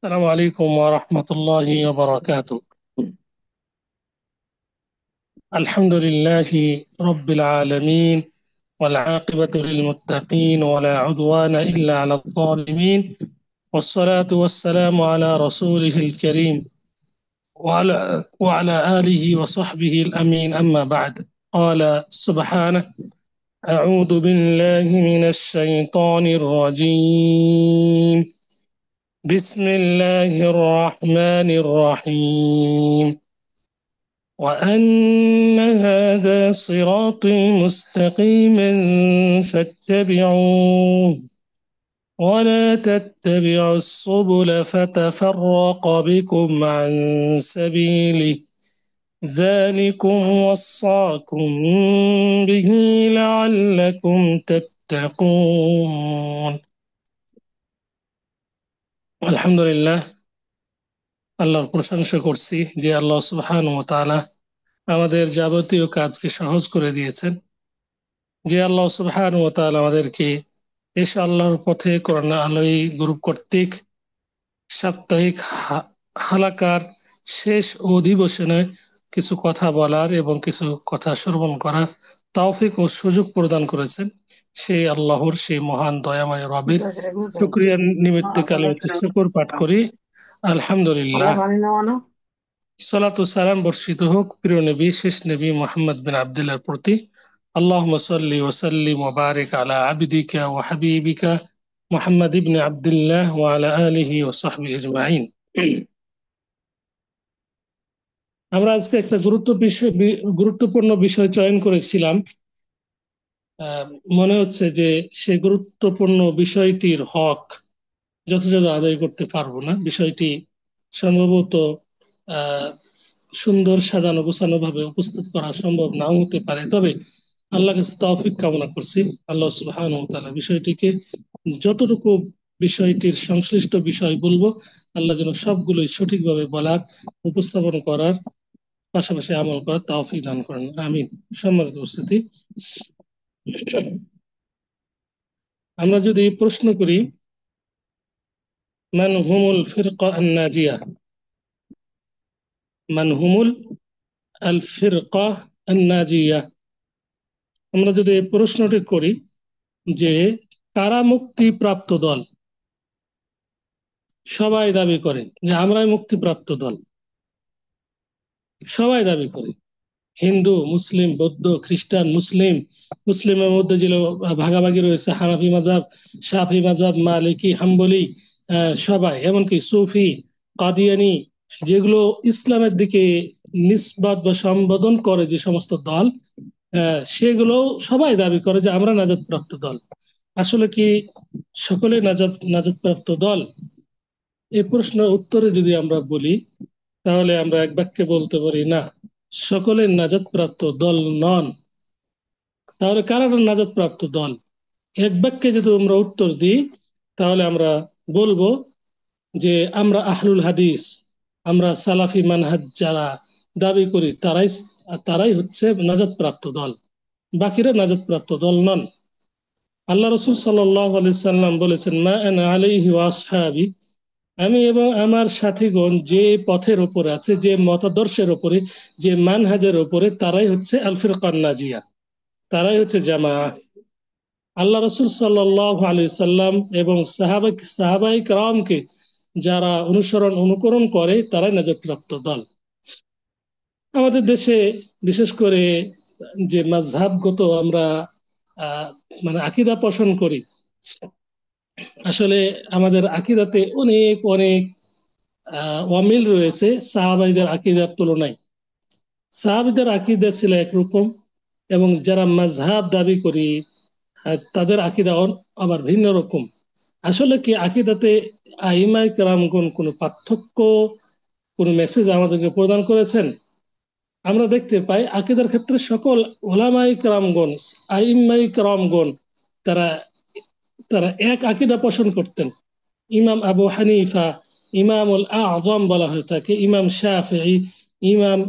السلام عليكم ورحمة الله وبركاته. الحمد لله رب العالمين، والعاقبة للمتقين ولا عدوان إلا على الظالمين، والصلاة والسلام على رسوله الكريم وعلى آله وصحبه الأمين. أما بعد، قال سبحانه: أعوذ بالله من الشيطان الرجيم. بسم الله الرحمن الرحيم. وأن هذا صراطي مستقيما فاتبعوه ولا تتبعوا السبل فتفرق بكم عن سبيله، ذلكم وصاكم به لعلكم تتقون। আলহামদুলিল্লাহ, আল্লাহর প্রশংসা করছি যে আল্লাহ সুবহানাহু ওয়া তাআলা আমাদের যাবতীয় কাজকে সহজ করে দিয়েছেন। যে আল্লাহ সুবহানাহু ওয়া তাআলা আমাদেরকে এসে আল্লাহর পথে কোরআন আলোয় গ্রুপ কর্তৃক সাপ্তাহিক হালাকার শেষ অধিবেশনে কিছু কথা বলার এবং কিছু কথা শ্রবণ করার তৌফিক ও সুযোগ প্রদান করেছেন। সেই আল্লাহর, সেই মহান দয়াময় রবের শুকরিয়া নিমিত্তে কালে শুকর পাঠ করি। আলহামদুলিল্লাহ। সালাতু সালাম বর্ষিত হোক প্রিয় নবী, শেষ নবী মুহাম্মদ বিন আব্দুল্লাহর প্রতি। আল্লাহুম্মা সাল্লি ওয়া সাল্লিম ওয়া বারিক আলা আবদিকা ওয়া হাবিবিকা মুহাম্মদ ইবনে আব্দুল্লাহ ওয়া আলা আলিহি ওয়া সাহবিহি আজমাইন। আমরা আজকে একটা গুরুত্বপূর্ণ বিষয় চয়ন করেছিলাম। আহ, মনে হচ্ছে যে সেই গুরুত্বপূর্ণ বিষয়টির হক যথাযথ আদায় করতে পারবো না। বিষয়টি সম্ভবত আহ সুন্দর সাজানো গোছানো ভাবে উপস্থিত করা সম্ভব নাও হতে পারে, তবে আল্লাহ কাছে তৌফিক কামনা করছি। আল্লাহ সুবহানাহু ওয়া তাআলা বিষয়টিকে যতটুকু বিষয়টির সংশ্লিষ্ট বিষয় বলবো, আল্লাহ যেন সবগুলোই সঠিকভাবে বলার, উপস্থাপন করার, পাশাপাশি আমল করার তৌফিক দান করেন, আমিন। সম্মানিত উপস্থিতি, আমরা যদি প্রশ্ন করি মান হুমুল ফিরকা আন নাজিয়া, মান হুমুল আল ফিরকা আন নাজিয়া, আমরা যদি এই প্রশ্নটি করি যে কারা মুক্তিপ্রাপ্ত দল, সবাই দাবি করে যে আমরাই মুক্তিপ্রাপ্ত দল, সবাই দাবি করে। হিন্দু, মুসলিম, বৌদ্ধ, খ্রিস্টান, মুসলিম, মুসলিমের মধ্যে যে ভাগাভাগি রয়েছে, হানাফি মাযহাব, শাফি মাযহাব, মালিকি, হাম্বলি, সবাই, এমনকি সুফি, কাদিয়ানি, যেগুলো ইসলামের দিকে নিসবত বা সম্বোধন করে যে সমস্ত দল, সেগুলো সবাই দাবি করে যে আমরা নাজাতপ্রাপ্ত দল। আসলে কি সকলে নাজাতপ্রাপ্ত দল? এই প্রশ্নের উত্তরে যদি আমরা বলি, তাহলে আমরা এক বাক্যে বলতে পারি না, সকলে নাজাতপ্রাপ্ত দল নন। তাহলে কারা নাজাতপ্রাপ্ত দল? এক বাক্যে যদি আমরা উত্তর দিই, তাহলে আমরা বলবো যে আমরা আহলুল হাদিস, আমরা সালাফি মানহাজ যারা দাবি করি, তারাই তারাই হচ্ছে নাজাতপ্রাপ্ত দল, বাকিরা নাজাতপ্রাপ্ত দল নন। আল্লাহ রসুল সাল্লাল্লাহু আলাইহি সাল্লাম বলেছেন, মা আনা আলাইহি ওয়া আসহাবি, আমি এবং আমার সাথীগণ যে পথের উপরে আছে, যে মতাদর্শের উপরে, যে মানহাজের উপরে, তারাই হচ্ছে আল ফিরকান নাজিয়া, তারাই হচ্ছে জামাআহ। আল্লাহ রসুল সাল্লাল্লাহু আলাইহি সাল্লাম এবং সাহাবাই কেরামকে যারা অনুকরণ করে, তারাই নাজাতপ্রাপ্ত দল। আমাদের দেশে বিশেষ করে যে মাযহাবগত আমরা আহ মানে আকীদা পোষণ করি, আসলে আমাদের আকীদাতে অনেক অনেক অমিল রয়েছে সাহাবাইদের আকীদার তুলনায়। সাহাবীদের আকীদা ছিল একরকম, এবং যারা মাযহাব দাবি করি তাদের আকীদা আবার ভিন্ন রকম। আসলে কি আকীদাতে আইমায়ে কেরামগণ কোনো পার্থক্য, কোনো মেসেজ আমাদেরকে প্রদান করেছেন? আমরা দেখতে পাই আকীদার ক্ষেত্রে সকল উলামায়ে কেরামগণ, আইম্মায়ে কেরামগণ, তারা তারা এক আকীদা পোষণ করতেন। ইমাম আবু হানিফা, ইমামুল আযম বলা হয়ে থাকে, ইমাম শাফিঈ, ইমাম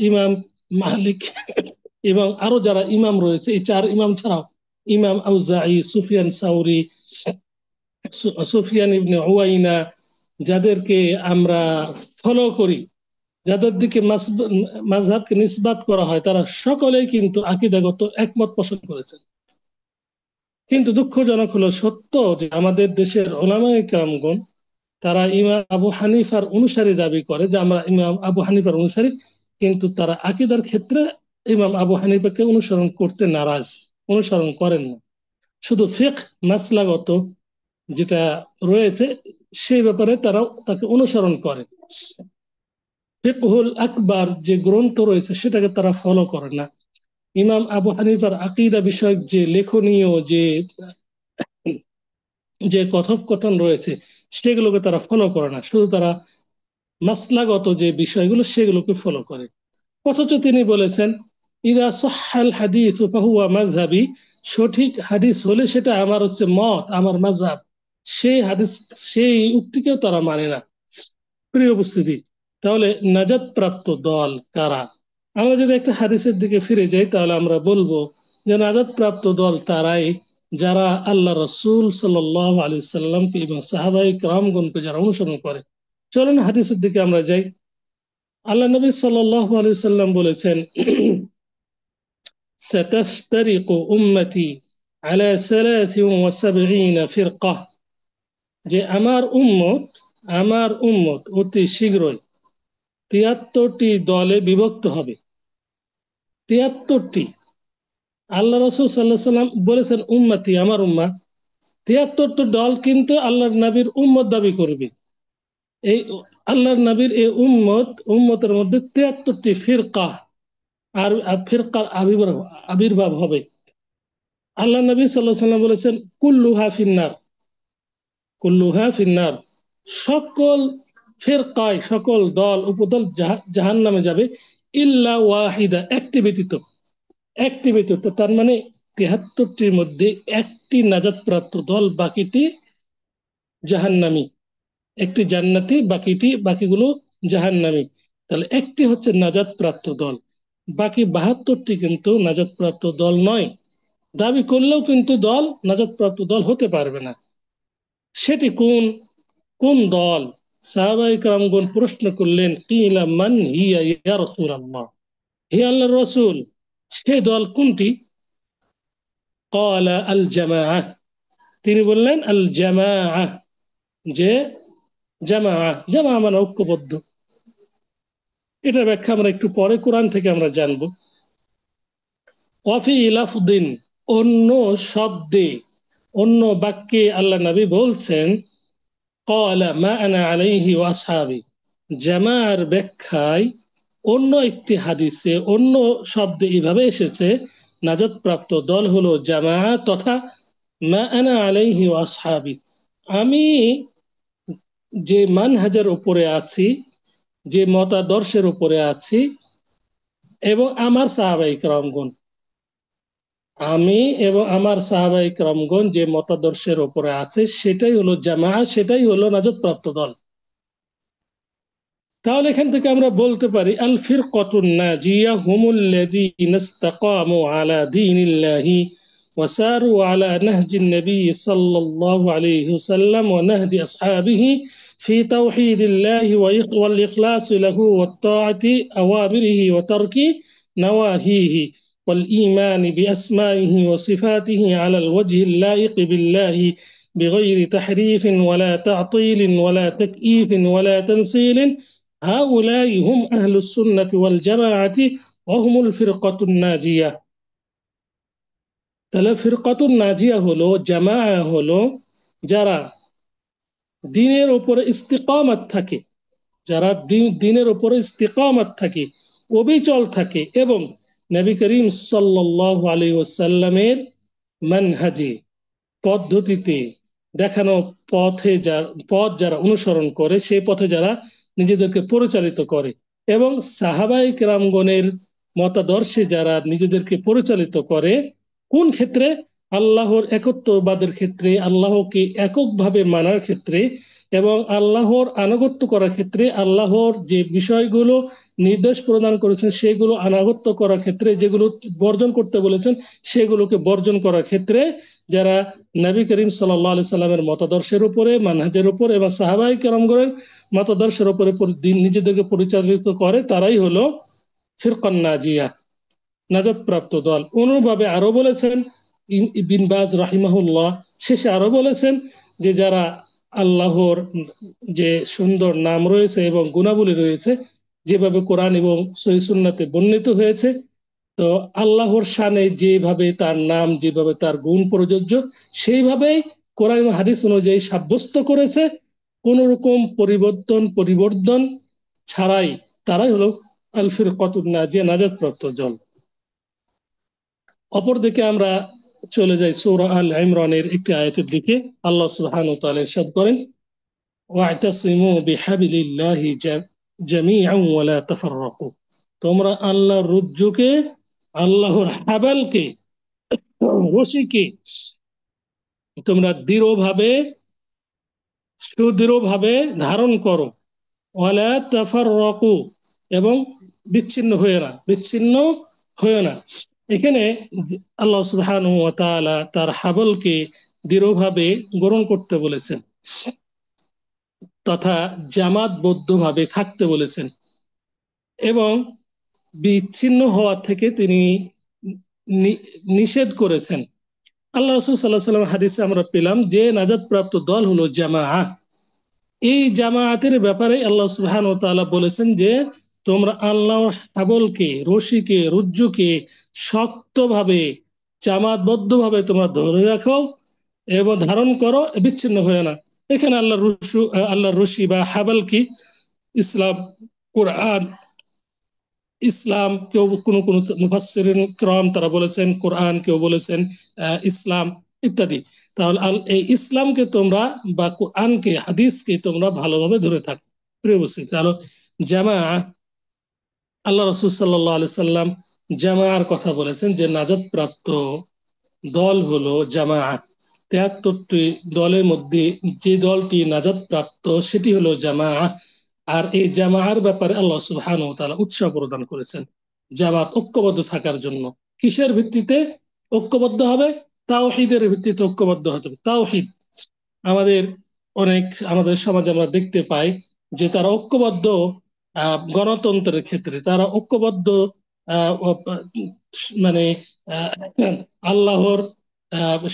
ইমাম মালিক, এবং আরো যারা ইমাম রয়েছে, এই চার ইমাম ছাড়াও ইমাম আউজাঈ, সুফিয়ান সাউরি, সুফিয়ান ইবনে উয়াইনা, যাদেরকে আমরা ফলো করি, যাদের দিকে মাযহাবকে নিসবাত করা হয়, তারা সকলেই কিন্তু আকীদাগত একমত পোষণ করেছেন। কিন্তু দুঃখজনক হলো সত্য যে আমাদের দেশের উলামায়ে কেরামগণ তারা ইমাম আবু হানিফার অনুসারী দাবি করে যে আমরা ইমাম আবু হানিফার অনুসারী, কিন্তু তারা আকীদার ক্ষেত্রে ইমাম আবু হানিফাকে অনুসরণ করতে নারাজ, অনুসরণ করেন না। শুধু ফিকহ মাসলাগত যেটা রয়েছে সেই ব্যাপারে তারা তাকে অনুসরণ করে। ফিকহুল আকবার যে গ্রন্থ রয়েছে সেটাকে তারা ফলো করে না। ইমাম আবু হানিফার আকীদা বিষয়ক যে লেখনীয় যে কথোপকথন রয়েছে সেগুলোকে তারা ফলো করে না, শুধু তারা মাসলাগত যে বিষয়গুলো সেগুলোকে ফলো করে। অথচ তিনি বলেছেন, ইদা সহাল হাদিস ফাহুয়া মাযহাবি, সঠিক হাদিস হলে সেটা আমার হচ্ছে মত, আমার মাযহাব। সেই হাদিস, সেই উক্তিকেও তারা মানে না। প্রিয় উপস্থিতি, তাহলে নাজাত প্রাপ্ত দল কারা? আমরা যদি একটা হাদিসের দিকে ফিরে যাই তাহলে আমরা বলবো যে নাজাত প্রাপ্ত দল তারাই যারা আল্লাহ রসুল সাল্লাল্লাহু আলাইহি সাল্লামকে এবং সাহাবায়ে কেরামগণকে যারা অনুসরণ করে। চলুন হাদিসের দিকে আমরা যাই। আল্লাহ নবী সাল্লাল্লাহু আলাইহি সাল্লাম বলেছেন, সাতাফতারিকু উম্মতি আলা 73 ফিরকা, যে আমার উম্মত অতি শীঘ্রই 73টি দলে বিভক্ত হবে। 73টি। আল্লাহ রসুল সাল্লাহ সাল্লাম বলেছেন উম্মতি, আমার উম্মাহ। 73টি দল কিন্তু আল্লাহর নবীর উম্মত দাবি করবে। এই আল্লাহর নবীর এই উম্মতের মধ্যে 73টি ফিরকা আর ফিরকার আবির্ভাব হবে। আল্লাহ নবী সাল্লাহ সাল্লাম বলেছেন কুল্লুহা ফিন্নার, কুল্লুহা ফিন্নার, সকল ফিরকায়, সকল দল উপদল জাহান নামে যাবে, ইল্লা ওয়াহিদা, একটি ব্যতীত। একটি ব্যতীত, তার মানে 73টির মধ্যে একটি নাজাত প্রাপ্ত দল, বাকিটি জাহান্নামী। একটি জান্নাতি, বাকিগুলো জাহান্নামী। তাহলে একটি হচ্ছে নাজাত প্রাপ্ত দল, বাকি 72টি কিন্তু নাজাত প্রাপ্ত দল নয়। দাবি করলেও কিন্তু দল নাজাত প্রাপ্ত দল হতে পারবে না। সেটি কোন কোন দল? সাহাবায়ে কেরামগণ প্রশ্ন করলেন, কিলা মান হিয়া ইয়া রাসূলুল্লাহ, হে আল্লাহর রাসূল, সে দল কোনটি? ক্বালা আল জামাআহ, তিনি বললেন আল জামাআহ, যে জামাআ মানে ঐক্যবদ্ধ। এটা ব্যাখ্যা আমরা একটু পরে কোরআন থেকে আমরা জানবো। ওয়াফি লাফদিন, অন্য শব্দে, অন্য বাক্যে আল্লাহ নবী বলছেন, ক্বালা মা আনা আলাইহি ওয়া আসহাবি, জামাআর ব্যাখ্যায় অন্য একটি হাদিসে অন্য শব্দে এভাবে এসেছে, নাজাত প্রাপ্ত দল হলো জামাআ তথা মা আনা আলাইহি ওয়া আসহাবি, আমি যে মানহাজের উপরে আছি, যে মতাদর্শের উপরে আছি, এবং আমার সাহাবায়ে কেরামগণ, আমি এবং আমার সাহাবায়ে কেরামগণ যে মতাদর্শের উপরে আছে সেটাই হলো জামাআ, সেটাই হলো নাজাত প্রাপ্ত দল। তাহলে এখান থেকে আমরা বলতে পারি আল ফিরকাতুন নাজিয়া হুমুল্লাযীনা ইসতাকামু আলা দীনিল্লাহি ওয়া সারু আলা নাহজিন নবী সাল্লাল্লাহু আলাইহি ওয়াসাল্লাম ওয়া নাহজি আসহাবিহি ফি তাওহীদিল্লাহি ওয়াল ইখলাসি লাহু ওয়াত তাআতি আওয়ামিরিহি ওয়া তারকি নাওয়াহিহি ওয়াল ঈমানি বিআসমাইহি ওয়া সিফাতিহি আলা আল ওয়াজহিল লায়িক বিল্লাহি بغير تحريف ولا تعطيل ولا تكييف ولا تمثيل هؤلاء هم أهل السنة والجماعة وهم الفرقة الناجية। তাহলে ফিরকাতুন নাজিয়া হলো, জামাআ হলো যারা দ্বীনের উপরে ইস্তিকামাত থাকে, যারা দ্বীনের উপরে ইস্তিকামাত থাকে, অবিচল থাকে, এবং নবী করিম সাল্লাল্লাহু আলাইহি ওয়াসাল্লামের মানহাজে, পদ্ধতিতে দেখানো পথ যারা অনুসরণ করে, সেই পথে যারা নিজেদেরকে পরিচালিত করে, এবং সাহাবায়ে কেরামগণের মতাদর্শে যারা নিজেদেরকে পরিচালিত করে। কোন ক্ষেত্রে? আল্লাহর একত্ববাদের ক্ষেত্রে, আল্লাহকে এককভাবে মানার ক্ষেত্রে এবং আল্লাহর আনুগত্য করার ক্ষেত্রে, আল্লাহর যে বিষয়গুলো নির্দেশ প্রদান করেছেন সেগুলো আনুগত্য করার ক্ষেত্রে, যেগুলো বর্জন করতে বলেছেন সেগুলোকে বর্জন করার ক্ষেত্রে যারা নবী করিম সাল্লাল্লাহু আলাইহি সাল্লামের মতাদর্শের উপরে, মানহাজের উপর এবং সাহাবায়ে কেরামগণের মতাদর্শের উপরে নিজেদেরকে পরিচালিত করে, তারাই হলো ফিরকান নাজিয়া, নাজাতপ্রাপ্ত দল। অনুরূপভাবে আরো বলেছেন বিন বাজ রাহিমাহুল্লাহ, শেষে আরো বলেছেন যে যারা আল্লাহর যে সুন্দর নাম রয়েছে এবং গুণাবলী রয়েছে যেভাবে কোরআন এবং সহিহ সুন্নাতে বর্ণিত হয়েছে, তো আল্লাহর শানে যেভাবে তার নাম, যেভাবে তার গুণ প্রযোজ্য, সেইভাবেই কোরআন এবং হাদিস অনুযায়ী সাব্যস্ত করেছে, কোন রকম পরিবর্তন ছাড়াই তারাই হলো আল ফিরকাতুন নাজিয়া, নাজাতপ্রাপ্ত দল। অপরদিকে আমরা চলে যাই সূরা আল ইমরানের একটি আয়াতের দিকে। আল্লাহ সুবহানাহু ওয়া তাআলা ইরশাদ করেন, ওয়া'তাসিমু বিহাবলিল্লাহি জামিআন ওয়া লা তাফাররাকু, তোমরা আল্লাহর রজ্জুকে, আল্লাহর হাবালকে, রশিকে তোমরা সুদৃঢ়ভাবে ধারণ করো, ওয়ালা তাফাররাকু, এবং বিচ্ছিন্ন হয়ে না। এখানে আল্লাহ সুবহানাহু ওয়া তাআলা তার হাবলকে দৃঢ়ভাবে গ্রহণ করতে বলেছেন তথা জামাতবদ্ধভাবে থাকতে বলেছেন এবং বিচ্ছিন্ন হওয়া থেকে তিনি নিষেধ করেছেন। আল্লাহ রাসূল সাল্লাল্লাহু আলাইহি ওয়াসাল্লাম হাদিসে আমরা পেলাম যে নাজাতপ্রাপ্ত দল হলো জামাআহ। এই জামায়াতের ব্যাপারে আল্লাহ সুবহানাহু ওয়া তাআলা বলেছেন যে তোমরা আল্লাহর হাবলকে, রশিকে, রজ্জুকে শক্তভাবে, জামাতবদ্ধভাবে তোমরা ধরে রাখো এবং ধারণ করো, বিচ্ছিন্ন হয়ে না। এখানে আল্লাহর রশি বা হাবল কি? ইসলাম, কোরআন। ইসলাম, কেউ কোনো কোনো মুফাসসিরিন কিরাম তারা বলেছেন কোরআন, কেউ বলেছেন ইসলাম ইত্যাদি। তাহলে এই ইসলামকে তোমরা বা কোরআনকে, হাদিসকে তোমরা ভালোভাবে ধরে থাকো। প্রিয় উপস্থিতি, তাহলে জামা, আল্লাহ রাসূল সাল্লাল্লাহু আলাইহি সাল্লাম জামার কথা বলেছেন যে নাজাত প্রাপ্ত দল হলো জামা। 73টি দলের মধ্যে যে দলটি নাজাত প্রাপ্ত সেটি হলো জামা। আর এই জামার ব্যাপারে আল্লাহ সুবহানাহু ওয়া তাআলা উৎসাহ প্রদান করেছেন জামাত ঐক্যবদ্ধ থাকার জন্য। কিসের ভিত্তিতে ঐক্যবদ্ধ হবে? তাওহীদের ভিত্তিতে ঐক্যবদ্ধ হতে হবে। তাওহীদ আমাদের আমাদের সমাজে আমরা দেখতে পাই যে তারা ঐক্যবদ্ধ গণতন্ত্রের ক্ষেত্রে, তারা ঐক্যবদ্ধ আহ, মানে আহ, আল্লাহর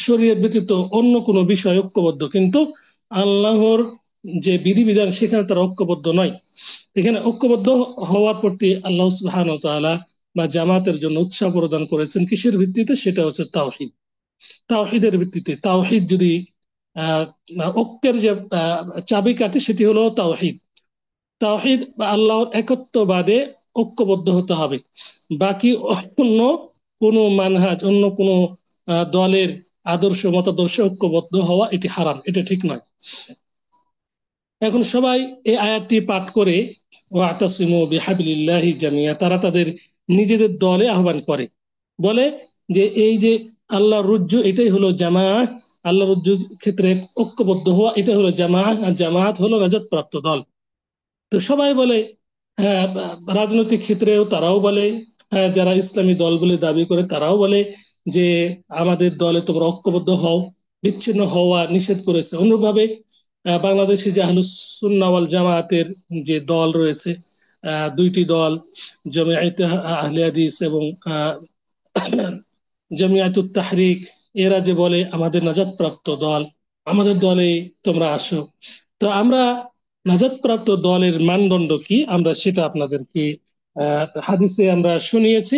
শরীয়ত ব্যতীত অন্য কোনো বিষয় ঐক্যবদ্ধ, কিন্তু আল্লাহর যে বিধিবিধান সেখানে তারা ঐক্যবদ্ধ নয়। এখানে ঐক্যবদ্ধ হওয়ার প্রতি আল্লাহ সুবহানাহু ওয়া তাআলা বা জামাতের জন্য উৎসাহ প্রদান করেছেন কিসের ভিত্তিতে? সেটা হচ্ছে তাওহীদ। তাওহীদের ভিত্তিতে, তাওহীদ যদি আহ ঐক্যের যে চাবিকাঠি সেটি হলো তাওহীদ। তাওহীদ বা আল্লাহর একত্ববাদে ঐক্যবদ্ধ হতে হবে। বাকি অন্য কোনো মানহাজ, অন্য কোনো দলের আদর্শ মতাদর্শে ঐক্যবদ্ধ হওয়া এটি হারাম, এটা ঠিক নয়। এখন সবাই এই আয়াতটি পাঠ করে ওয়াতাসিমু বিহাবলিল্লাহি জামিয়া, তারা তাদের নিজেদের দলে আহ্বান করে, বলে যে এই যে আল্লাহর রজ্জু এটাই হলো জামাআহ, আল্লাহর রজ্জুর ক্ষেত্রে ঐক্যবদ্ধ হওয়া এটা হলো জামাআহ, আর জামাআত হলো নাজাত প্রাপ্ত দল। তো সবাই বলে, হ্যাঁ, রাজনৈতিক ক্ষেত্রেও তারাও বলে, হ্যাঁ, যারা ইসলামী দল বলে দাবি করে তারাও বলে যে আমাদের দলে তোমরা ঐক্যবদ্ধ হও, বিচ্ছিন্ন হওয়া নিষেধ করেছে। অনুরূপভাবে বাংলাদেশে যে আহলুস সুন্নাহ ওয়াল জামায়াতের যে দল রয়েছে, দুইটি দল, জমিয়াতে আহলে হাদিস এবং জমিয়াতুত তাহরিক, এরা যে বলে আমাদের নাজাতপ্রাপ্ত দল, আমাদের দলে তোমরা আসো। তো আমরা নাজাতপ্রাপ্ত দলের মানদণ্ড কি আমরা সেটা আপনাদেরকে হাদিসে আমরা শুনিয়েছি।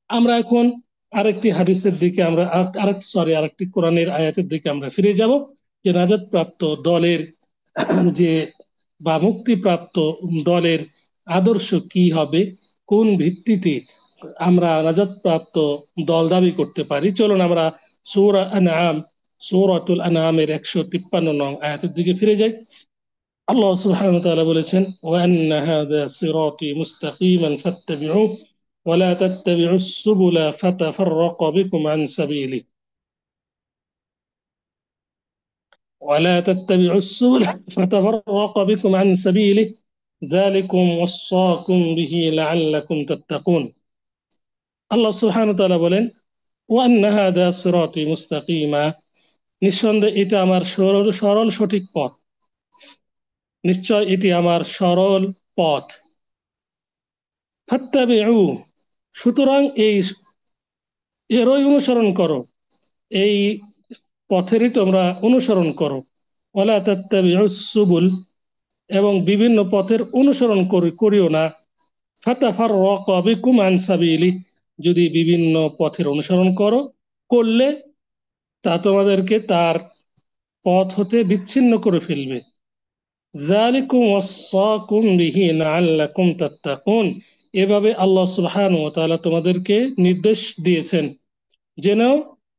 আমরা এখন আরেকটি হাদিসের দিকে আমরা আরেকটি কোরআনের আয়াতের দিকে আমরা ফিরে যাব, যে নাজাতপ্রাপ্ত দলের যে বা মুক্তিপ্রাপ্ত দলের আদর্শ কি হবে, কোন ভিত্তিতে আমরা নাজাতপ্রাপ্ত দল দাবি করতে পারি। চলুন আমরা সূরাতুল আনআমের 153 নং আয়াতের দিকে ফিরে যাই। আল্লাহ সুবহানাহু ওয়া তাআলা বলেছেন, ওয়া আন্না হাযা সিরাতী মুস্তাকিমান ফাত্তাবিউহু ওয়া লা তাত্তাবিউস সুবুলা ফাতাফাররাকা বিকুম আন সাবিলি। ولا تتبعوا السبل فتفرق بكم عن سبيله ذلكم وصاكم به لعلكم تتقون আল্লাহ সুবহানাহু ওয়া তাআলা বলেন ওয়ান্না হাদা সিরাতি মুস্তাকিমা নিঃসন্দেহে এটা আমার সরল সরল সঠিক পথ নিশ্চয় এটি আমার সরল পথ ফাত্তাবিউ সুতরাং এরই অনুসরণ করো এই পথেরই তোমরা অনুসরণ করো ওয়ালা তাত্তাবিউস সুবুল এবং বিভিন্ন পথের অনুসরণ করিও না ফাতাফাররাকা বিকুম আন সাবিলি যদি বিভিন্ন পথের অনুসরণ করলে তা তোমাদেরকে তার পথ হতে বিচ্ছিন্ন করে ফেলবে যালিকুম ওয়াসাকুম বিহি লাআল্লাকুম তাত্তাকুন এভাবে আল্লাহ সুবহানাহু ওয়া তাআলা তোমাদেরকে নির্দেশ দিয়েছেন যেন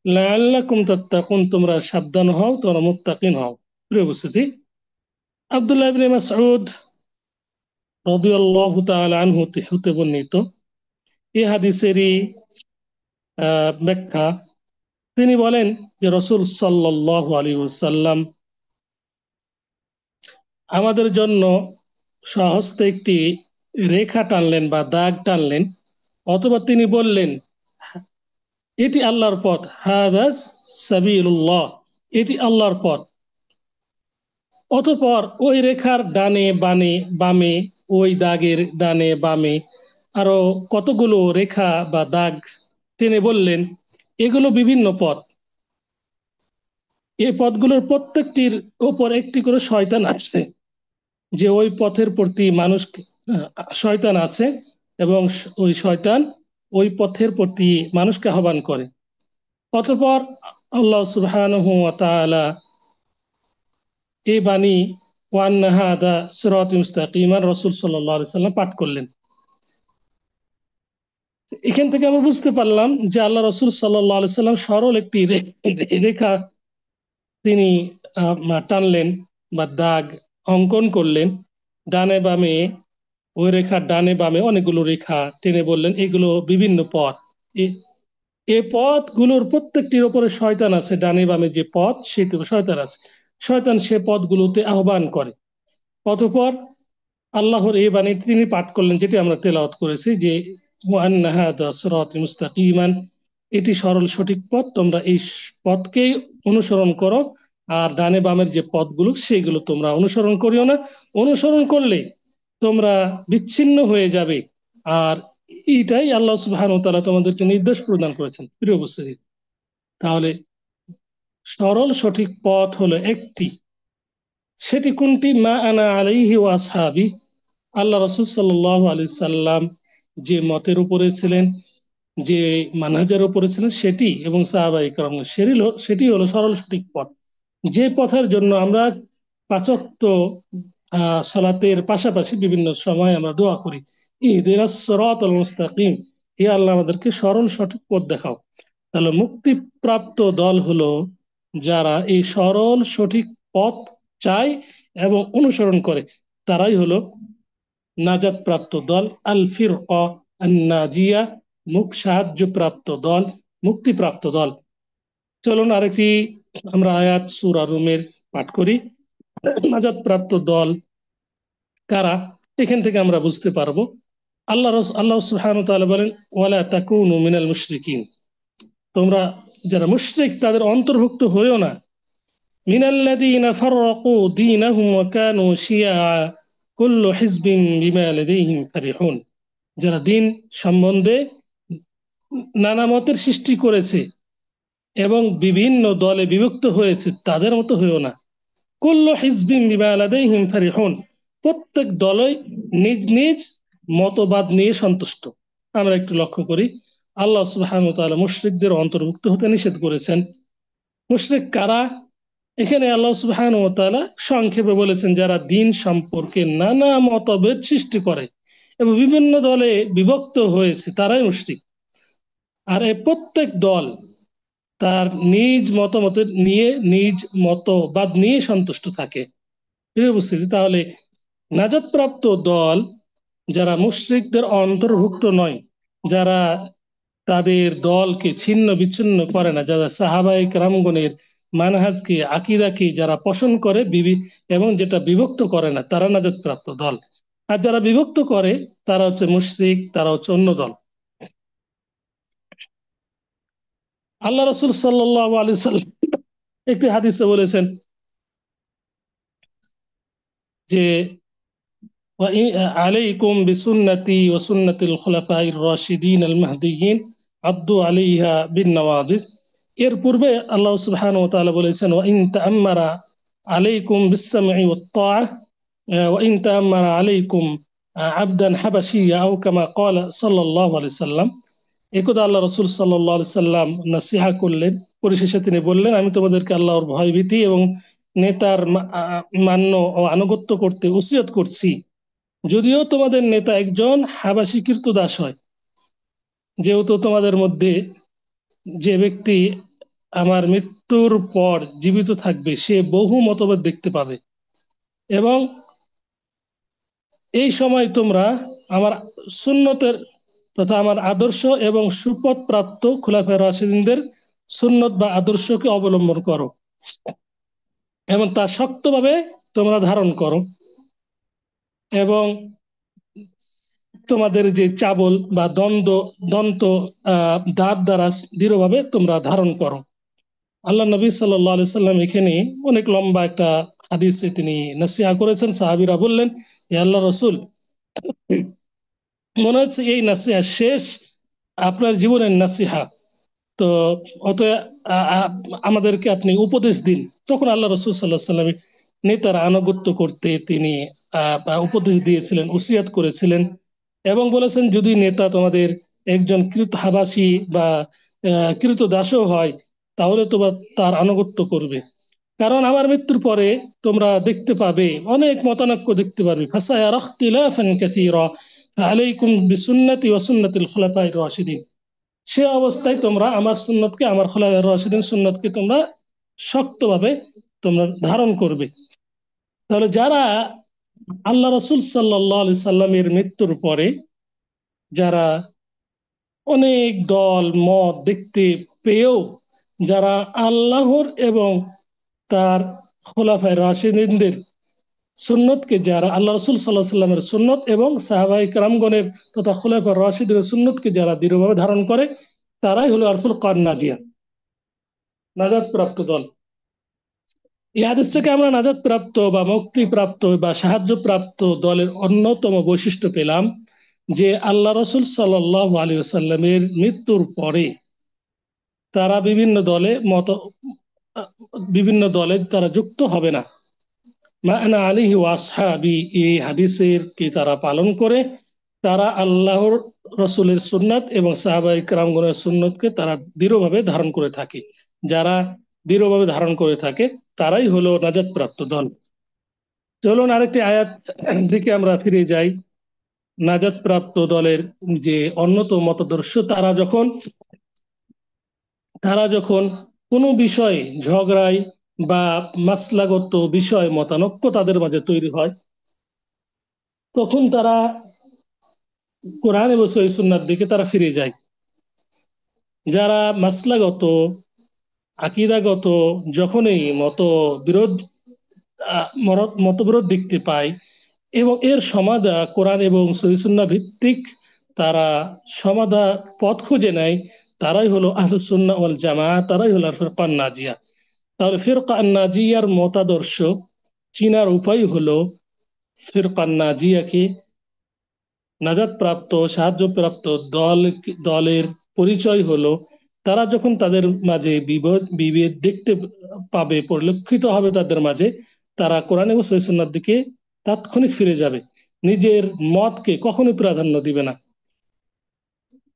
লাআল্লাকুম তাত্তাকুন তোমরা সাবধান হও তোমরা মুত্তাকিন হও প্রিয় উপস্থিতি আব্দুল্লাহ ইবনে মাসউদ রাদিয়াল্লাহু তাআলা আনহু হতে বর্ণিত এই হাদিসেরই ব্যাখ্যা তিনি বলেন যে রাসূল সাল্লাল্লাহু আলাইহি ওয়াসাল্লাম আমাদের জন্য স্বহস্তে একটি রেখা টানলেন বা দাগ টানলেন অথবা তিনি বললেন এটি আল্লাহর পথ হাদাস সাবিলুল্লাহ এটি আল্লাহর পথ অতঃপর ওই রেখার ডানে বামে বামে ওই দাগের ডানে বামে আরো কতগুলো রেখা বা দাগ তিনি বললেন এগুলো বিভিন্ন পথ এই পথগুলোর প্রত্যেকটির উপর একটি করে শয়তান আছে যে ওই পথের প্রতি মানুষ শয়তান আছে এবং ওই শয়তান ওই পথের প্রতি মানুষকে আহ্বান করে অতঃপর আল্লাহ সুবহানাহু ওয়া তাআলা এই বাণী ওয়ান্না হাদা সিরাতি মুস্তাকিমান রাসূল সাল্লাল্লাহু আলাইহি সাল্লাম পাঠ করলেন এখান থেকে আমরা বুঝতে পারলাম যে আল্লাহ রাসূল সাল্লাল্লাহু আলাইহি সাল্লাম সরল একটি রেখা তিনি টানলেন বা দাগ অঙ্কন করলেন ডানে বামে ওই রেখার ডানে বামে অনেকগুলো রেখা টেনে বললেন এগুলো বিভিন্ন পথ এই পথগুলোর প্রত্যেকটির উপরে শয়তান আছে ডানে বামে যে পথ সেটি শয়তান আছে শয়তান সে পথগুলোতে আহ্বান করে অতঃপর আল্লাহর এই বাণী তিনি পাঠ করলেন যেটি আমরা তেলাওয়াত করেছি যে ওয়ান্না হাদা সিরাতি মুস্তাকিমান এটি সরল সঠিক পথ তোমরা এই পথকেই অনুসরণ করো আর ডানে বামের যে পথগুলো সেগুলো তোমরা অনুসরণ করিও না অনুসরণ করলে তোমরা বিচ্ছিন্ন হয়ে যাবে আর এইটাই আল্লাহ সুবহানাহু ওয়া তাআলা তোমাদেরকে নির্দেশ প্রদান করেছেন প্রিয় উপস্থিতি তাহলে সরল সঠিক পথ হলো একটি সেটি কোনটি মা আনা আলাইহি ওয়া আসহাবি আল্লাহ রাসূল সাল্লাল্লাহু আলাইহি সাল্লাম যে মতের উপরে ছিলেন যে মানহাজের উপরে ছিলেন সেটি এবং সাহাবায়ে কেরাম সেটি হলো সরল সঠিক পথ যে পথের জন্য আমরা পাঁচ ওয়াক্ত সালাতের পাশাপাশি বিভিন্ন সময় আমরা দোয়া করি ইহদিনাস সিরাতাল মুস্তাকিম হে আল্লাহ আমাদেরকে সরল সঠিক পথ দেখাও তাহলে মুক্তিপ্রাপ্ত দল হলো যারা এই সরল সঠিক পথ চায় এবং অনুসরণ করে তারাই হলো নাজাত প্রাপ্ত দল আল ফিরকা আন নাজিয়া সাহায্যপ্রাপ্ত দল মুক্তিপ্রাপ্ত দল চলুন আরেকটি আমরা আয়াত সূরা রুমের পাঠ করি নাজাত প্রাপ্ত দল কারা এখান থেকে আমরা বুঝতে পারবো আল্লাহ সুবহানাহু ওয়া তাআলা বলেন ওয়ালা তাকুনু মিনাল মুশরিকিন তোমরা যারা মুশরিক তাদের অন্তর্ভুক্ত হইও না মিনাল্লাযীনা ফাররাকু দীনাহুম ওয়া কানু শিয়া কুল্লু হিজবিন বিমা লাদাইহিম ফারিহুন যারা দিন সম্বন্ধে নানা মতের সৃষ্টি করেছে এবং বিভিন্ন দলে বিভক্ত হয়েছে তাদের মতো হইও না কুল্লু হিজবিন বিমা লাদাইহিম ফারিহুন প্রত্যেক দলই নিজ নিজ মতবাদ নিয়ে সন্তুষ্ট আমরা একটু লক্ষ্য করি আল্লাহ সুবহানাহু ওয়া তাআলা মুশরিকদের অন্তর্ভুক্ত হতে নিষেধ করেছেন মুশরিক কারা এখানে আল্লাহ সুবহানাহু ওয়া তাআলা সংক্ষেপে বলেছেন যারা দিন সম্পর্কে নানা মতভেদ সৃষ্টি করে এবং বিভিন্ন দলে বিভক্ত হয়েছে তারাই মুশরিক আর এই প্রত্যেক দল তার নিজ মতামতের নিয়ে নিজ মতবাদ নিয়ে সন্তুষ্ট থাকে প্রিয় উপস্থিতি তাহলে নাজাতপ্রাপ্ত দল যারা মুশরিকদের অন্তর্ভুক্ত নয় যারা তাদের দলকে ছিন্ন বিচ্ছিন্ন করে না যারা সাহাবায়ে কেরামগণের মানহাজকে আকীদাকে যারা পোষণ করে এবং যেটা বিভক্ত করে না তারা নাজাত প্রাপ্ত দল। আর যারা বিভক্ত করে তারা হচ্ছে মুশরিক, তারা হচ্ছে অন্য দল। আল্লাহ রসুল সাল্লাল্লাহু আলাইহি সাল্লাম একটি হাদিসে বলেছেন যে আলাইকুম বিসুন্নতি ওয়া সুন্নাতিল খুলাফাইর রাশিদিন আল মাহদিয়িন আদ্দু আলাইহা বিন নওয়াজিজ। এর পূর্বে আল্লাহ সুবহানাহু ওয়া তাআলা বলেছেন ওয়া ইন তাআম্মারা আলাইকুম বিস-সামঈ ওয়াত-তাআহ ওয়া ইন তাআম্মারা আলাইকুম আবদান হাবাশিয়্যা আও কামা ক্বালা সাল্লাল্লাহু আলাইহি সাল্লাম। একদা আল্লাহ রসুল সাল্লাল্লাহু আলাইহি সাল্লাম নাসিহা করলেন, পরিশেষে তিনি বললেন, আমি তোমাদেরকে আল্লাহর ভয়ভীতি এবং নেতার মান্য ও আনুগত্য করতে ওসিয়ত করছি। যদিও তোমাদের নেতা একজন হাবাসী কৃতদাস হয়, যেহেতু তোমাদের মধ্যে যে ব্যক্তি আমার মৃত্যুর পর জীবিত থাকবে সে বহু মতভেদ দেখতে পাবে, এবং এই সময় তোমরা আমার সুন্নতের তথা আমার আদর্শ এবং সুপথ প্রাপ্ত খুলাফায়ে রাশিদিনদের সুন্নত বা আদর্শকে অবলম্বন করো এবং তা শক্তভাবে তোমরা ধারণ করো, এবং তোমাদের যে চাবল বা দন্ত দাঁত দ্বারা দৃঢ়ভাবে তোমরা ধারণ করো। আল্লাহ নবী সাল্লাল্লাহু আলাইহি সাল্লাম এখানে অনেক লম্বা একটা হাদিসে তিনি নসিহা করেছেন। সাহাবীরা বললেন, হে আল্লাহ রসুল, মনে হচ্ছে এই নসিহা শেষ আপনার জীবনের নসিহা, তো অতএব আমাদেরকে আপনি উপদেশ দিন। তখন আল্লাহ রসুল সাল্লাহ সাল্লাম নেতার আনুগত্য করতে তিনি উপদেশ দিয়েছিলেন, উসিয়াত করেছিলেন, এবং বলেছেন যদি নেতা তোমাদের একজন কৃত হাবাসী বা কৃত দাসও হয় তাহলে তোমরা তার আনুগত্য করবে, কারণ আমার মৃত্যুর পরে তোমরা দেখতে পাবে অনেক মতানৈক্য দেখতে পারবে। ফাসায়ারা ইখতিলাফান কাসীরা ফাআলাইকুম বিসুন্নতি ওয়া সুন্নাতিল খুলাফায়ে রাশিদিন। সে অবস্থায় তোমরা আমার সুন্নতকে, আমার খোলাফায়ে রাশিদিন সুন্নতকে তোমরা শক্তভাবে তোমরা ধারণ করবে। তাহলে যারা আল্লাহ রসুল সাল্লাল্লাহু আলাইহি সাল্লামের মৃত্যুর পরে যারা অনেক দল মত দেখতে পেয়েও যারা আল্লাহর এবং তার খোলাফায়ে রাশিদিনদের সুন্নতকে, যারা আল্লাহ রসুল সাল্লাহ সাল্লামের সুন্নত এবং সাহাবাই কেরামগণের তথা খোলাফায়ে রাশিদিনের সুন্নতকে যারা দৃঢ়ভাবে ধারণ করে তারাই হলো আরফুল কান নাজিয়া, নাজাত প্রাপ্ত দল। এই হাদিস থেকে আমরা নাজাত প্রাপ্ত বা মুক্তি প্রাপ্ত বা সাহায্য প্রাপ্ত দলের অন্যতম বৈশিষ্ট্য পেলাম যে আল্লাহ রসুল সাল্লাল্লাহু আলাইহি ওয়াসাল্লামের মৃত্যুর পরে তারা বিভিন্ন দলে তারা যুক্ত হবে না। মা আনা আলাইহি ওয়া আসহাবি, এই হাদিসের কি তারা পালন করে, তারা আল্লাহর রসুলের সুন্নাত এবং সাহাবায়ে কেরামগণের সুন্নতকে তারা দৃঢ়ভাবে ধারণ করে থাকে। যারা দৃঢ়ভাবে ধারণ করে থাকে তারাই হলো নাজাত প্রাপ্ত দল। চলুন আরেকটি আয়াত দিকে আমরা ফিরে যাই। নাজাত প্রাপ্ত দলের যে অন্যতম মতাদর্শ, তারা যখন কোনো বিষয়ে ঝগড়ায় বা মাসলাগত বিষয় মতানৈক্য তাদের মাঝে তৈরি হয়, তখন তারা কোরআন এবং সহিহ সুন্নাহর দিকে তারা ফিরে যায়। যারা মাসলাগত আকীদাগত যখনই মতবিরোধ দেখতে পায় এবং এর সমাধা কোরআন এবং সহিহ সুন্নাহ ভিত্তিক তারা সমাধা পথ খুঁজে নেয়, তারাই হলো আহলুস সুন্নাহ ওয়াল জামাআহ, তারাই হলো ফিরকা নাজিয়া। তাহলে ফিরকা নাজিয়ার মতাদর্শ চিনার উপায় হলো ফিরকা নাজিয়াকে, নাজাত প্রাপ্ত সাহায্যপ্রাপ্ত দলের পরিচয় হলো তারা যখন তাদের মাঝে বিভেদ দেখতে পাবে, পরিলক্ষিত হবে তাদের মাঝে, তারা কোরআন এবং সহিহ সুন্নাহর দিকে তাৎক্ষণিক ফিরে যাবে, নিজের মতকে কখনোই প্রাধান্য দিবে না।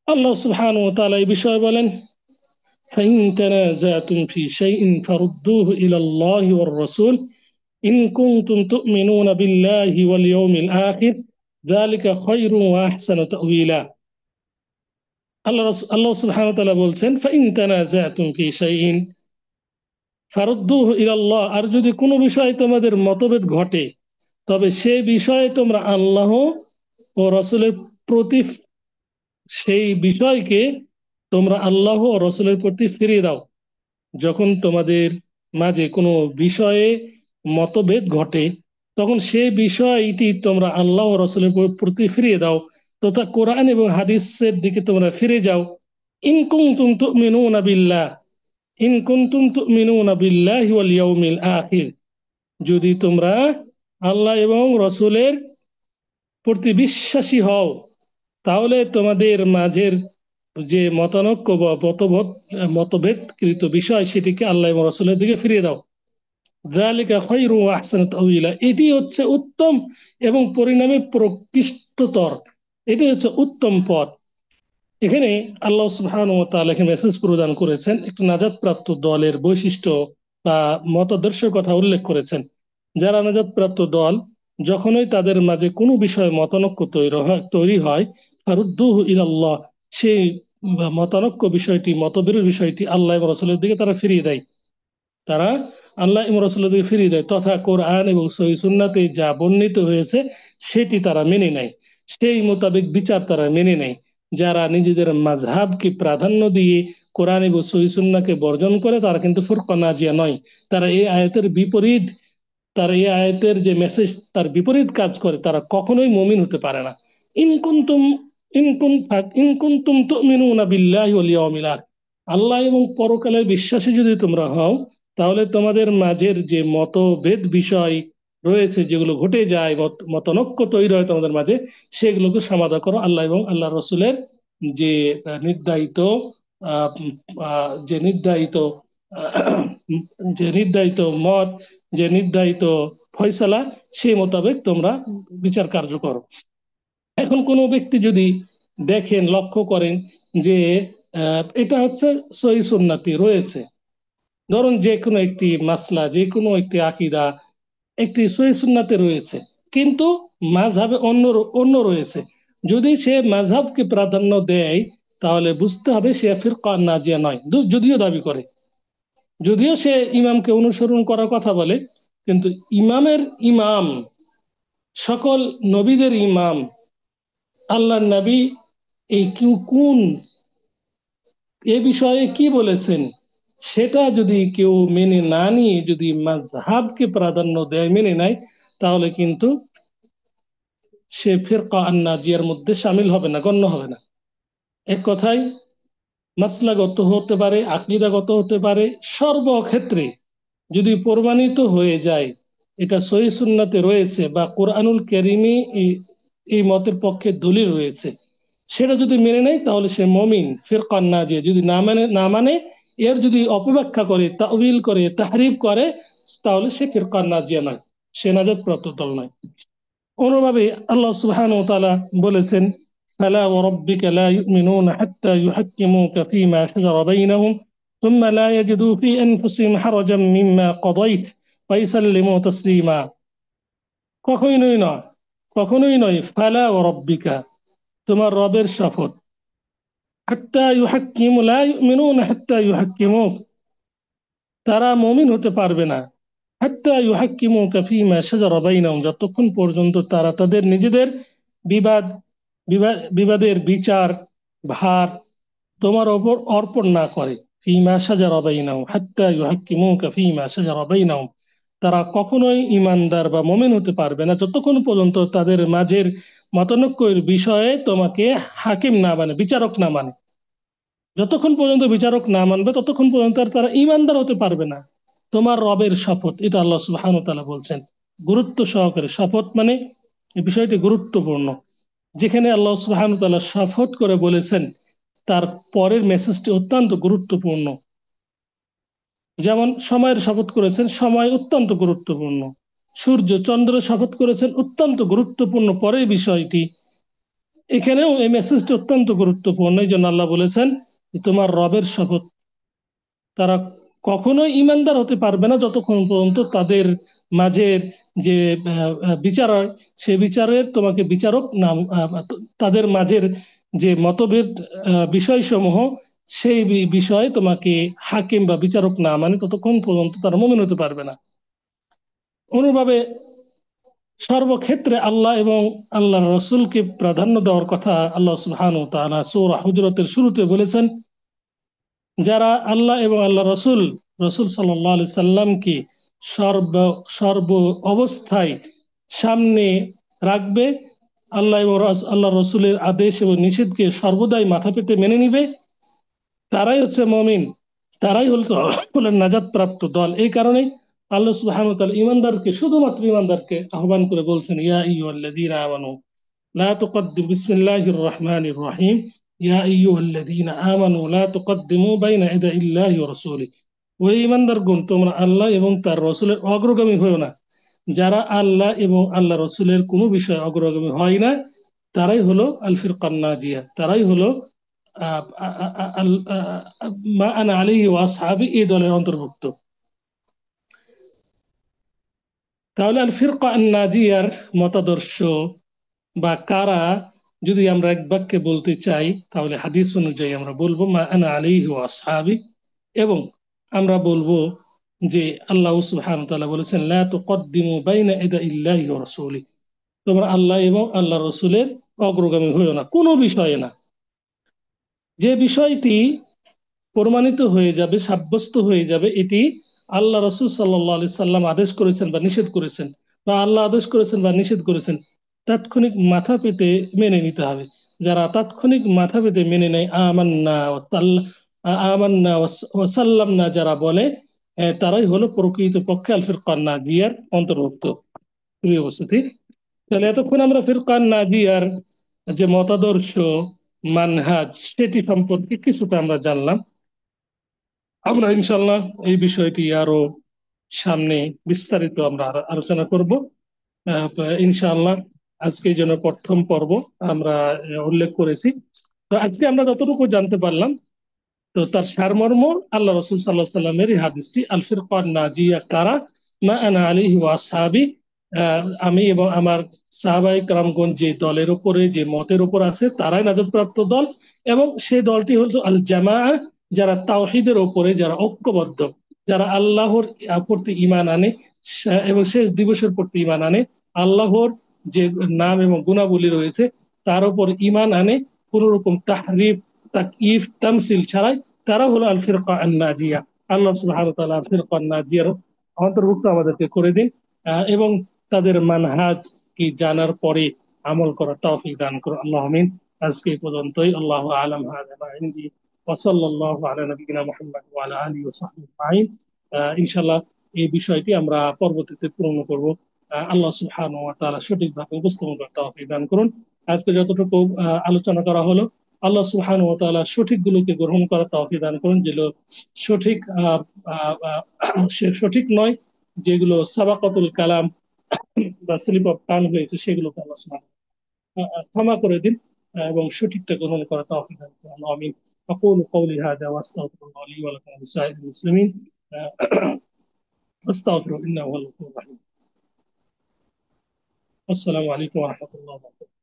আল্লাহ সুবহানাহু ওয়া তাআলা এই বিষয়ে বলেন, فإن تنازعتم في شيء فردوه إلى الله والرسول إن كنتم تؤمنون بالله واليوم الآخر ذلك خير وأحسن تأويلا। আল্লাহ সুবহানাহু ওয়া তাআলা বলছেন, ফাইন তানাযাতুম ফি শাইইন ফারুদ্দুহু ইলাল্লাহ, আর যদি কোনো বিষয়ে তোমাদের মতভেদ ঘটে তবে সে বিষয়ে তোমরা আল্লাহ ও রাসূলের প্রতি, সেই বিষয়কে তোমরা আল্লাহ ও রাসূলের প্রতি ফিরিয়ে দাও। যখন তোমাদের মাঝে কোনো বিষয়ে মতভেদ ঘটে, তখন সেই বিষয়টি তোমরা আল্লাহ ও রাসূলের প্রতি ফিরিয়ে দাও তথা কোরআন এবং হাদিসের দিকে তোমরা ফিরে যাও। ইন কুনতুম তুমিনুনা বিল্লাহ ইন কুনতুম তুমিনুনা বিল্লাহি ওয়াল ইয়াউমিল আখির, যদি তোমরা আল্লাহ এবং রসুলের প্রতি বিশ্বাসী হও, তাহলে তোমাদের মাঝের যে মতানৈক্য বা মতভেদকৃত বিষয় সেটিকে আল্লাহ এবং রসুলের দিকে ফিরিয়ে দাও। যালিকা খায়রু ওয়া আহসানু তাওয়িলা, এটি হচ্ছে উত্তম এবং পরিণামে প্রকৃষ্টতর, এটি হচ্ছে উত্তম পথ। এখানে আল্লাহ সুবহানাহু ওয়া তাআলা মেসেজ প্রদান করেছেন, একটি নাজাতপ্রাপ্ত দলের বৈশিষ্ট্য বা মতাদর্শের কথা উল্লেখ করেছেন। যারা নাজাতপ্রাপ্ত দল, যখনই তাদের মাঝে কোনো বিষয়ে মতানৈক্য তৈরি হয় ফারুদ্দুহু ইলাল্লাহ, সেই মতানৈক্য বিষয়টি, মতবিরোধ বিষয়টি আল্লাহ এবং রাসূলের দিকে তারা ফিরিয়ে দেয়। তারা আল্লাহ এবং রাসূলের দিকে ফিরিয়ে দেয় তথা কোরআন এবং সহিহ সুন্নাতে যা বর্ণিত হয়েছে সেটি তারা মেনে নেয়, সেই মোতাবেক বিচার তারা মেনে নেয়। যারা নিজেদের মাযহাবকে প্রাধান্য দিয়ে কোরআন এবং সহিহ সুন্নাহকে বর্জন করে তারা কিন্তু ফুরকা নাজিয়া নয়, তারা এই আয়াতের বিপরীত, তার এই আয়াতের যে মেসেজ তার বিপরীত কাজ করে, তারা কখনোই মুমিন হতে পারে না। ইনকুন্তুম ইনকুন্তুম তুমিনুনা বিল্লাহি ওয়াল ইয়াউমিল আখির, আল্লাহ এবং পরকালের বিশ্বাসী যদি তোমরা হও, তাহলে তোমাদের মাঝের যে মতভেদ বিষয় রয়েছে, যেগুলো ঘটে যায়, মতানৈক্য তৈরি হয় তোমাদের মাঝে, সেগুলোকে সমাধান করো আল্লাহ এবং আল্লাহ রসুলের যে নির্ধারিত আহ, যে নির্ধারিত আহ, যে নির্ধারিত মত, যে নির্ধারিত ফয়সালা, সেই মোতাবেক তোমরা বিচার কার্য করো। এখন কোনো ব্যক্তি যদি দেখেন, লক্ষ্য করেন যে এটা হচ্ছে সহিহ সুন্নাতে রয়েছে, ধরুন যে কোনো একটি মাসলা, যে কোনো একটি আকীদা একটি সহিহ সুন্নাতে রয়েছে, কিন্তু মাযহাবে অন্য অন্য রয়েছে, যদি সে মাযহাবকে প্রাধান্য দেয় তাহলে বুঝতে হবে সে ফিরকা নাজিয়া নয়, যদিও দাবি করে, যদিও সে ইমামকে অনুসরণ করার কথা বলে, কিন্তু ইমামের ইমাম, সকল নবীদের ইমাম আল্লাহ নবী এই কোন এ বিষয়ে কি বলেছেন সেটা যদি কেউ মেনে না নিয়ে যদি মাযহাবকে প্রাধান্য দেয়, মেনে নেয়, তাহলে কিন্তু সে ফিরকা আন-নাজিয়ার মধ্যে শামিল হবে না, গণ্য হবে না। এক কথায় মাসলাগত হতে পারে, আকীদাগত হতে পারে, সর্বক্ষেত্রে যদি প্রমাণিত হয়ে যায় এটা সহিহ সুন্নাতে রয়েছে বা কোরআনুল কারীমে এই মতের পক্ষে দলিল রয়েছে, সেটা যদি মেনে নেয় তাহলে সে মুমিন। ফিরকা নাজিয়া যদি না মানে এর যদি অপব্যাখ্যা করে, তাউইল করে, তাহরিফ করে, তাহলে সে ফিরকা নাজিয়া নয়, সে নাজাতপ্রাপ্ত দল নয়। অনুভাবে আল্লাহ সুবহানাহু ওয়া তাআলা বলেছেন, ফালা ওয়া রাব্বিকা লা ইউমিনুনা হাত্তা ইউহাক্কিমুকা ফীমা শাজারা বাইনাহুম ثم لا يجدوا في أنفسهم حرجا مما قضيت ويسلموا تسليما। কখনোই নয়, কখনোই নয়, ফালা ওয়া রাব্বিকা, তোমার রবের শপথ, হাত্তা ইউহাক্কিমু লা ইউমিনুনা হাত্তা ইউহাক্কিমুক, তারা মুমিন হতে পারবে না, হাত্তা ইউহাক্কিমুকা ফীমা শাজারা বাইনাহুম, যতক্ষণ পর্যন্ত তারা তাদের নিজেদের বিবাদ বিবাদের বিচার ভার তোমার ওপর অর্পণ না করে। ফীমা শাজারা বাইনাহুম হাত্তা ইউহাক্কিমুকা ফীমা শাজারা বাইনাহুম, তারা কখনোই ইমানদার বা মুমিন হতে পারবে না যতক্ষণ পর্যন্ত তাদের মাঝের মতানৈক্যের বিষয়ে তোমাকে হাকিম না মানে, বিচারক না মানে। যতক্ষণ পর্যন্ত বিচারক না মানবে ততক্ষণ পর্যন্ত আর তারা ইমানদার হতে পারবে না। তোমার রবের শপথ, এটা আল্লাহ সুবহানাহু ওয়া তাআলা বলছেন গুরুত্ব সহকারে। শপথ মানে এই বিষয়টি গুরুত্বপূর্ণ, যেখানে আল্লাহ সুবহানাহু ওয়া তাআলা শপথ করে বলেছেন তার পরের মেসেজটি অত্যন্ত গুরুত্বপূর্ণ। যেমন সময়ের শপথ করেছেন, সময় অত্যন্ত গুরুত্বপূর্ণ। সূর্য চন্দ্র শপথ করেছেন, অত্যন্ত গুরুত্বপূর্ণ পরের বিষয়টি। এখানেও এই মেসেজটি অত্যন্ত গুরুত্বপূর্ণ, এই জন্য আল্লাহ বলেছেন যে তোমার রবের শপথ, তারা কখনোই ইমানদার হতে পারবে না যতক্ষণ পর্যন্ত তাদের মাঝের যে বিচার হয় সে বিচারের তোমাকে বিচারক নাম, তাদের মাঝের যে মতভেদ বিষয়সমূহ সেই বিষয়ে তোমাকে হাকিম বা বিচারক না মানে ততক্ষণ পর্যন্ত তারা মুমিন হতে পারবে না। অনুভাবে সর্বক্ষেত্রে আল্লাহ এবং আল্লাহ রসুলকে প্রাধান্য দেওয়ার কথা আল্লাহ সুবহানাহু ওয়া তাআলা সূরা হুজুরাতের শুরুতে বলেছেন, যারা আল্লাহ এবং আল্লাহ রসুল রসুল সাল্লাল্লাহু আলাইহি সাল্লামকে সর্ব সর্ব অবস্থায় সামনে রাখবে, আল্লাহ রসুলের আদেশ এবং নিষেধকে সর্বদাই মাথা পেতে মেনে নিবে, তারাই হচ্ছে মমিন, তারাই হলেন নাজাত প্রাপ্ত দল। এই কারণেই আল্লাহ সুবহানাহু ওয়া তাআলা ইমানদারকে, শুধুমাত্র ইমানদারকে আহ্বান করে বলছেন, ইয়া আইয়ুহাল্লাযীনা আমানু লা তুকদ্দিমু বিসমিল্লাহির রহমানির রহিম, ইয়া আইয়ুহাল্লাযীনা আমানু লা তুকদ্দিমু বাইনা ইয়াদাইল্লাহি ওয়া রাসূলিহি। ওই ইমানদারগণ, তোমরা আল্লাহ এবং তার রাসূলের অগ্রগামী হয়ো না। যারা আল্লাহ এবং আল্লাহ রাসূলের কোনো বিষয়ে অগ্রগামী হয় না, তারাই হলো আল ফিরকান নাজিয়া, তারাই হলো মা আনা আলাইহি ওয়া আসহাবি, এই দলের অন্তর্ভুক্ত। তাহলে আল ফিরকা আন নাজিয়ার মতাদর্শ বা কারা, যদি আমরা এক বাক্যে বলতে চাই, তাহলে হাদিস অনুযায়ী আমরা বলবো মা আনা আলাইহি ওয়া আসহাবি। এবং আমরা বলবো যে আল্লাহ সুবহানাহু ওয়া তাআলা বলেছেন, লা তুকদ্দিমু বাইনা ইয়াদাইল্লাহি ওয়া রাসূলিহি, তোমরা আল্লাহ এবং আল্লাহ রসুলের অগ্রগামী হইও না কোনো বিষয়ে না। যে বিষয়টি প্রমাণিত হয়ে যাবে, সাব্যস্ত হয়ে যাবে এটি আল্লাহ রসুল সাল্লাল্লাহু আলাইহি সাল্লাম আদেশ করেছেন বা নিষেধ করেছেন, বা আল্লাহ আদেশ করেছেন বা নিষেধ করেছেন, তাৎক্ষণিক মাথা পেতে মেনে নিতে হবে। যারা তাৎক্ষণিক মাথা পেতে মেনে নেয়, আমান্না ওয়াসাল্লামনা যারা বলে, তারাই হলো প্রকৃত পক্ষে আল ফিরকান নাজিয়ার অন্তর্ভুক্ত। প্রিয় উপস্থিতি, তাহলে এতক্ষণ আমরা ফিরকান নাজিয়ার যে মতাদর্শ, মানহাজ, সেটি সম্পর্কে কিছুটা আমরা জানলাম। আমরা ইনশাল্লাহ এই বিষয়টি আরো সামনে বিস্তারিত আমরা আলোচনা করব ইনশাআল্লাহ। আজকে এই জন্য প্রথম পর্ব আমরা উল্লেখ করেছি। তো আজকে আমরা যতটুকু জানতে পারলাম, তো তার সারমর্ম আল্লাহ রসুল সাল্লাহ সাল্লামের এই হাদিসটি, আল ফিরকান নাজিয়া কারা, মা আনা আলাইহি ওয়া আসহাবি, আমি এবং আমার সাহাবায়ে কেরামগণ যে দলের উপরে, যে মতের উপর আছে, তারাই নাজাতপ্রাপ্ত দল। এবং সেই দলটি হলো আল জামাআ, যারা তাওহীদের উপরে, যারা ঐক্যবদ্ধ, যারা আল্লাহর প্রতি ঈমান আনে এবং শেষ দিবসের প্রতি ঈমান আনে, আল্লাহর যে নাম এবং গুণাবলী রয়েছে তার উপর ঈমান আনে, কোন রকম তাহরিফ, তাকইফ, তামসিল ছাড়াই, তারা হলো আল ফিরকা আন নাজিয়া। আল্লাহ সুবহানাহু ওয়া তাআলা আল ফিরকা আন নাজিয়ার অন্তর্ভুক্ত আমাদেরকে করে দিন, এবং তাদের মানহাজ কি জানার পরে আমল করার তৌফিক দান করুন, আল্লাহ আমিন। আজকে এই পর্যন্তই। আল্লাহু আ'লাম, হাযা মা ইনদি, ওয়া সাল্লাল্লাহু আলা নাবিয়িনা মুহাম্মদ ওয়া আলা আলিহি ওয়া সাহবিহি আজমাইন। ইনশাআল্লাহ এই বিষয়টি আমরা পরবর্তীতে পূর্ণ করব। আল্লাহ সুবহানাহু ওয়া তাআলা সঠিকভাবে উপস্থাপন করার তৌফিক দান করুন। আজকে যতটুকু আলোচনা করা হলো, আল্লাহ সুবহানাহু ওয়া তাআলা সঠিকগুলোকে গ্রহণ করার তৌফিক দান করুন, যেগুলো সঠিক সঠিক নয়, যেগুলো সাবাকাতুল কালাম বা স্লিপ অফ টাং হয়েছে, সেগুলোকে আল্লাহ সুবহানাহু ক্ষমা করে দিন, এবং সঠিকটা গ্রহণ করা তৌফিক দান করুন, আমিন। أقول قولي هذا وأستغفر الله لي ولكم ولسائر المسلمين. أستغفر إنه هو الغفور الرحيم. السلام عليكم ورحمة الله وبركاته.